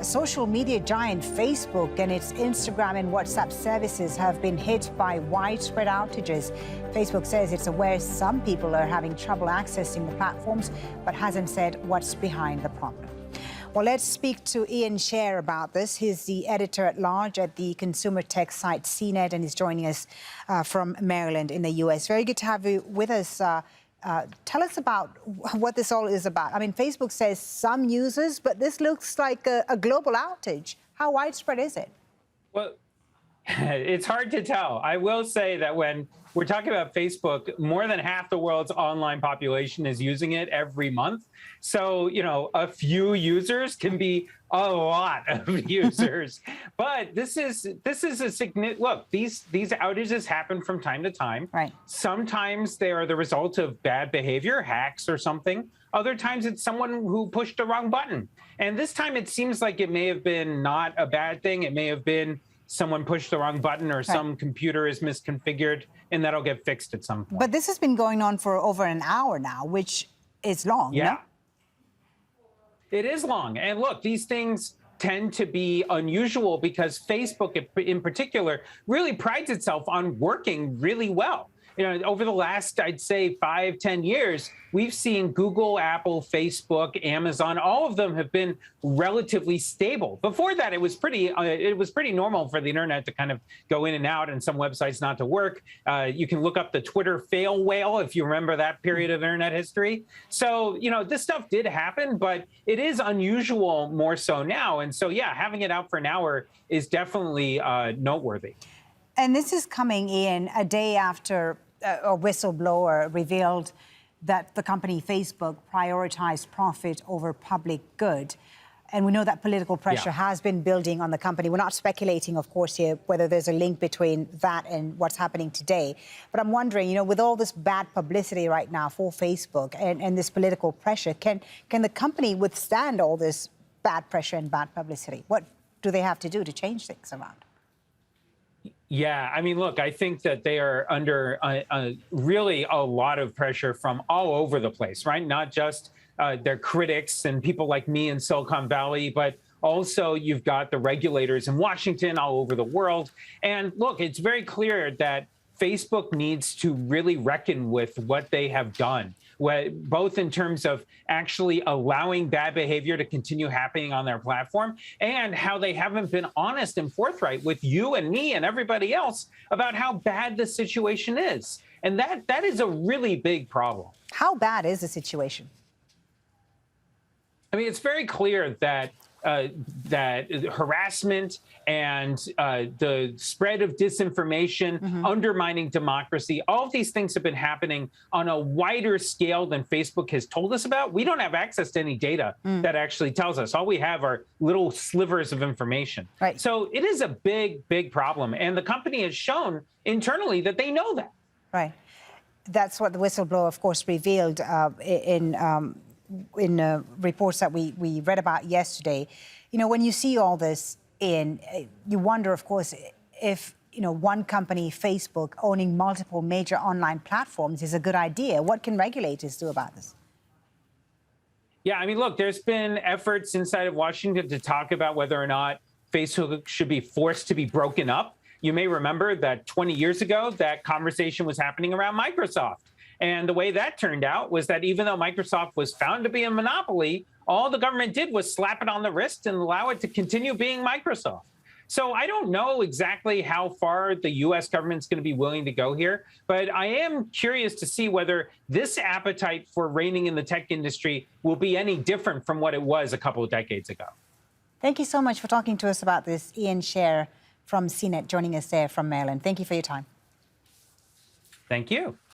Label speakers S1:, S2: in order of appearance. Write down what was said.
S1: Social media giant Facebook and its Instagram and WhatsApp services have been hit by widespread outages. Facebook says it's aware some people are having trouble accessing the platforms, but hasn't said what's behind the problem. Well, let's speak to Ian Scher about this. He's the editor-at-large at the consumer tech site CNET, and he's joining us from Maryland in the U.S. Very good to have you with us. Tell us about what this all is about. I mean, Facebook says some users, but this looks like a global outage. How widespread is it?
S2: Well, it's hard to tell. I will say that when we're talking about Facebook, more than half the world's online population is using it every month. So, you know, a few users can be a lot of users. But this is a significant look. These outages happen from time to time.
S1: Right.
S2: Sometimes they are the result of bad behavior, hacks or something. Other times it's someone who pushed the wrong button. And this time it seems like it may have been not a bad thing. It may have been someone pushed the wrong button or some computer is misconfigured, and that'll get fixed at some point.
S1: But this has been going on for over an hour now, which is long,
S2: yeah.
S1: No?
S2: It is long. And look, these things tend to be unusual because Facebook in particular really prides itself on working really well. You know, over the last, I'd say 5-10 years, we've seen Google, Apple, Facebook, Amazon, all of them have been relatively stable. Before that, it was pretty normal for the internet to kind of go in and out and some websites not to work. You can look up the Twitter fail whale if you remember that period of internet history. So, you know, this stuff did happen, but it is unusual more so now. And so, yeah, having it out for an hour is definitely noteworthy.
S1: And this is coming in a day after a whistleblower revealed that the company Facebook prioritized profit over public good. And we know that political pressure has been building on the company. We're not speculating, of course, here whether there's a link between that and what's happening today. But I'm wondering, you know, with all this bad publicity right now for Facebook and this political pressure, can the company withstand all this bad pressure and bad publicity? What do they have to do to change things around?
S2: Yeah, I mean, look, I think that they are under really a lot of pressure from all over the place, right? Not just their critics and people like me in Silicon Valley, but also you've got the regulators in Washington, all over the world. And look, it's very clear that Facebook needs to really reckon with what they have done, both in terms of actually allowing bad behavior to continue happening on their platform and how they haven't been honest and forthright with you and me and everybody else about how bad the situation is. And that is a really big problem.
S1: How bad is the situation?
S2: I mean, it's very clear that that harassment and the spread of disinformation, undermining democracy, all of these things have been happening on a wider scale than Facebook has told us about. We don't have access to any data that actually tells us. All we have are little slivers of information.
S1: Right.
S2: So it is a big, big problem. And the company has shown internally that they know that.
S1: Right. That's what the whistleblower, of course, revealed in reports that we read about yesterday. You know, when you see all this you wonder, of course, if, you know, one company, Facebook, owning multiple major online platforms is a good idea. What can regulators do about this?
S2: Yeah, I mean, look, there's been efforts inside of Washington to talk about whether or not Facebook should be forced to be broken up. You may remember that 20 years ago, that conversation was happening around Microsoft. And the way that turned out was that even though Microsoft was found to be a monopoly, all the government did was slap it on the wrist and allow it to continue being Microsoft. So I don't know exactly how far the U.S. government's going to be willing to go here, but I am curious to see whether this appetite for reigning in the tech industry will be any different from what it was a couple of decades ago.
S1: Thank you so much for talking to us about this. Ian Scher from CNET joining us there from Maryland. Thank you for your time.
S2: Thank you.